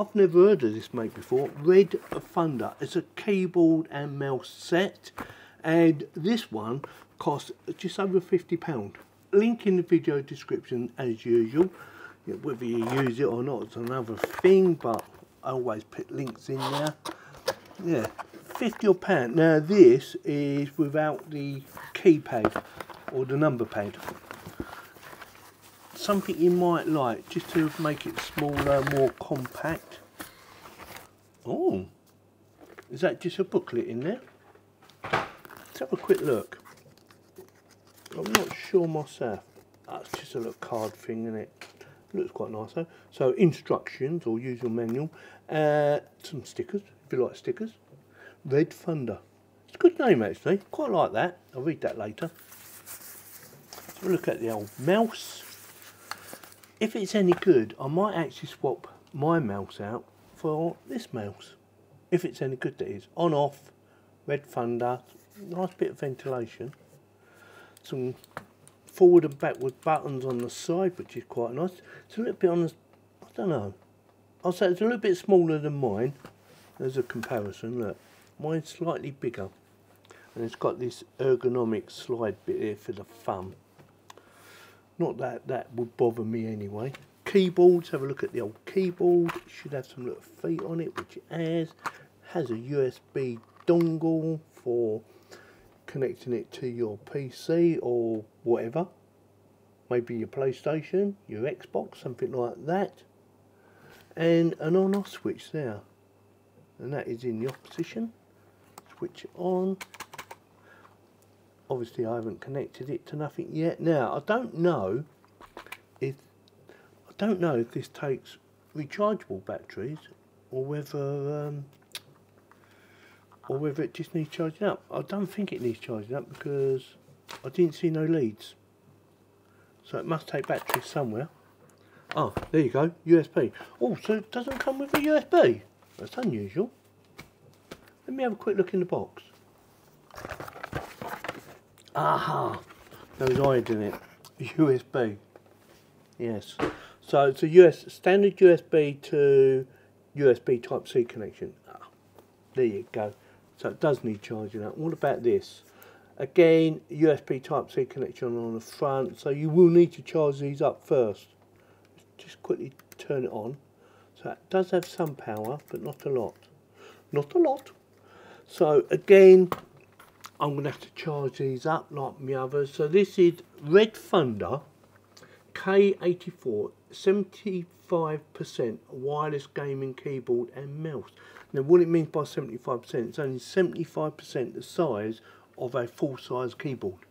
I've never heard of this mate before. RedThunder. It's a keyboard and mouse set, and this one costs just over £50. Link in the video description as usual. Yeah, whether you use it or not is another thing, but I always put links in there. Yeah, £50 odd. Now this is without the keypad or the number pad. Something you might like, just to make it smaller, more compact. Oh, is that just a booklet in there? Let's have a quick look. I'm not sure myself. That's just a little card thing, isn't it? Looks quite nice though. So instructions or usual manual. Some stickers, if you like stickers. RedThunder. It's a good name actually. Quite like that. I'll read that later. Let's have a look at the old mouse. If it's any good, I might actually swap my mouse out for this mouse. If it's any good, that is. On off, RedThunder. Nice bit of ventilation. Some forward and backward buttons on the side, which is quite nice. It's a little bit on the, I don't know, I'll say it's a little bit smaller than mine. There's a comparison, look. Mine's slightly bigger. And it's got this ergonomic slide bit here for the thumb. Not that that would bother me anyway. Keyboards, have a look at the old keyboard. It should have some little feet on it, which it has. Has a USB dongle for connecting it to your PC or whatever. Maybe your PlayStation, your Xbox, something like that. And an on-off switch there. And that is in the off position. Switch it on. Obviously I haven't connected it to nothing yet. Now I don't know if this takes rechargeable batteries or whether it just needs charging up. I don't think it needs charging up because I didn't see no leads. So it must take batteries somewhere. Oh, there you go, USB. Oh, so it doesn't come with a USB. That's unusual. Let me have a quick look in the box. Aha, those eyes in it. USB. Yes. So it's a standard USB to USB Type-C connection. Ah, there you go. So it does need charging up. What about this? Again, USB Type-C connection on the front. So you will need to charge these up first. Just quickly turn it on. So it does have some power, but not a lot. Not a lot. So again, I'm going to have to charge these up like my others. So this is RedThunder K84, 75% wireless gaming keyboard and mouse. Now what it means by 75%, it's only 75% the size of a full-size keyboard.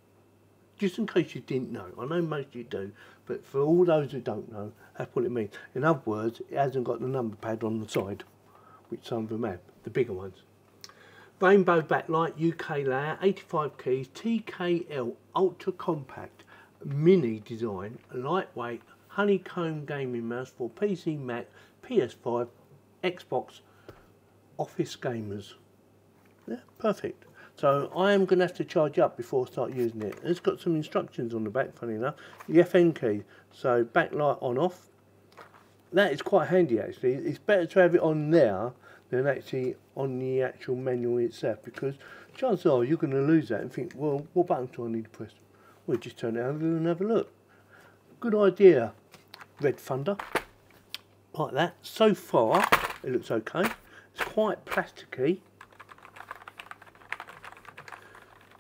Just in case you didn't know. I know most of you do, but for all those who don't know, that's what it means. In other words, it hasn't got the number pad on the side, which some of them have, the bigger ones. Rainbow backlight, UK layout, 85 keys, TKL, ultra compact, mini design, lightweight, honeycomb gaming mouse for PC, Mac, PS5, Xbox, office gamers. Yeah, perfect. So I am going to have to charge up before I start using it. It's got some instructions on the back, funny enough. The FN key, so backlight on off. That is quite handy actually. It's better to have it on there than actually on the actual manual itself, because chances are you're going to lose that and think, well, what button do I need to press? Well, just turn it over and have a look. Good idea, RedThunder. Like that. So far, it looks okay. It's quite plasticky.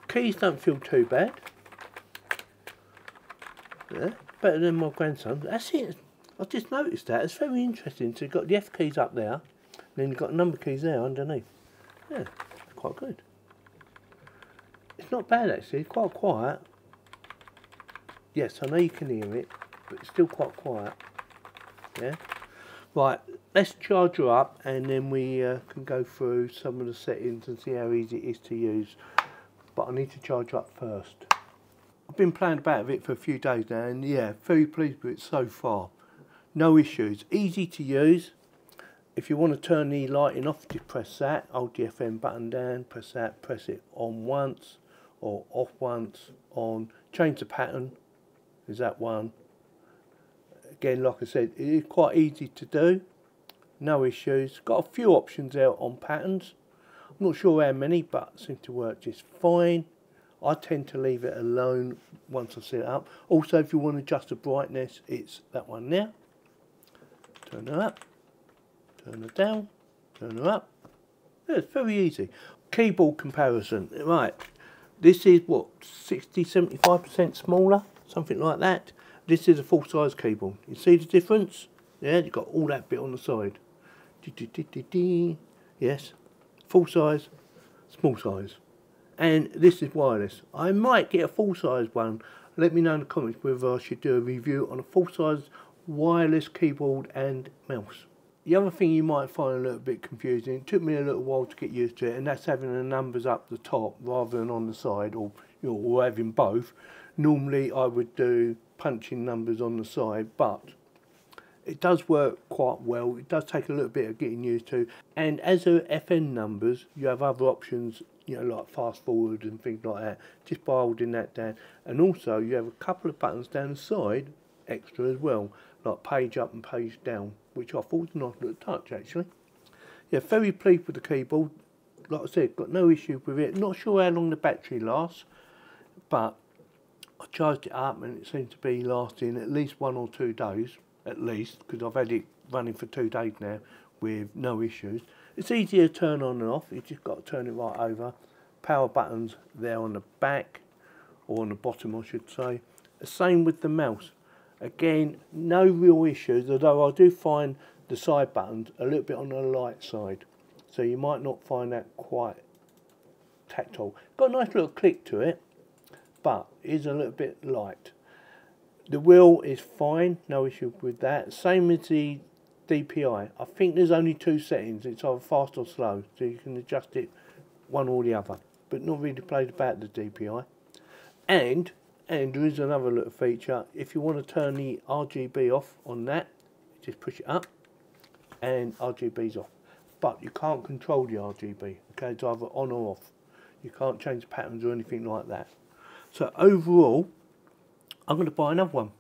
Keys don't feel too bad. Yeah, better than my grandson. That's it. I just noticed that. It's very interesting. So you've got the F keys up there, and then you've got number keys there underneath. Yeah, it's quite good. It's not bad actually. It's quite quiet. Yes, I know you can hear it, but it's still quite quiet. Yeah. Right, let's charge her up, and then we can go through some of the settings and see how easy it is to use. But I need to charge her up first. I've been playing about with it for a few days now, and yeah, very pleased with it so far. No issues, easy to use. If you want to turn the lighting off, just press that, hold the FM button down, press that, press it on once, or off once, on, change the pattern, is that one. Again, like I said, it is quite easy to do. no issues. Got a few options out on patterns. I'm not sure how many, but seem to work just fine. I tend to leave it alone once I set it up. Also, if you want to adjust the brightness, it's that one there. Turn her up, turn her down, turn her up. Yeah, it's very easy. Keyboard comparison, right. This is what, 60-75% smaller, something like that. This is a full size keyboard. You see the difference? Yeah, you've got all that bit on the side. Yes, full size, small size. And this is wireless. I might get a full size one. Let me know in the comments whether I should do a review on a full size wireless keyboard and mouse. The other thing you might find a little bit confusing, it took me a little while to get used to it, and that's having the numbers up the top rather than on the side, or or having both. Normally I would do punching numbers on the side, but it does work quite well. It does take a little bit of getting used to, and as a FN numbers, you have other options, like fast forward and things like that, just by holding that down. And also you have a couple of buttons down the side extra as well, like page up and page down, which I thought was a nice little touch actually. Yeah, very pleased with the keyboard. Like I said, got no issue with it. Not sure how long the battery lasts, but I charged it up and it seems to be lasting at least 1 or 2 days, at least, because I've had it running for 2 days now with no issues. It's easy to turn on and off. You just got to turn it right over. Power buttons there on the back, or on the bottom I should say. The same with the mouse. Again, no real issues, although I do find the side buttons a little bit on the light side, so you might not find that quite tactile. Got a nice little click to it, but it is a little bit light. The wheel is fine, no issue with that. Same as the DPI. I think there's only 2 settings, it's either fast or slow, so you can adjust it one or the other, but not really played about the DPI. And there is another little feature. If you want to turn the RGB off on that, just push it up and RGB's off. But you can't control the RGB, okay? It's either on or off. You can't change the patterns or anything like that. So overall, I'm going to buy another one.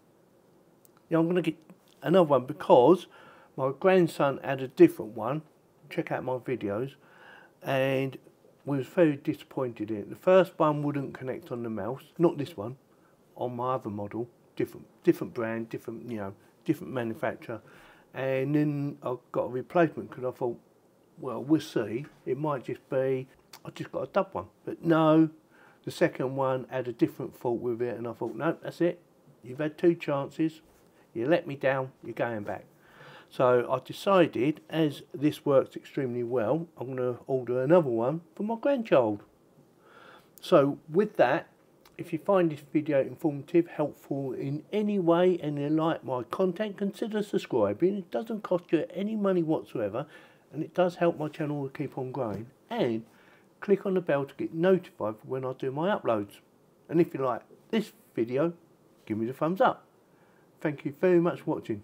Yeah, I'm going to get another one because my grandson had a different one. Check out my videos. And we was very disappointed in it. The first one wouldn't connect on the mouse. Not this one. On my other model, different brand, different different manufacturer, and then I got a replacement because I thought, well, we'll see. It might just be I just got a dub one, but no, the second one had a different fault with it, and I thought, no, that's it. You've had 2 chances. You let me down. You're going back. So I decided, as this works extremely well, I'm going to order another one for my grandchild. So with that, if you find this video informative, helpful in any way, and you like my content, consider subscribing. It doesn't cost you any money whatsoever, and it does help my channel to keep on growing. And click on the bell to get notified when I do my uploads. And if you like this video, give me the thumbs up. Thank you very much for watching.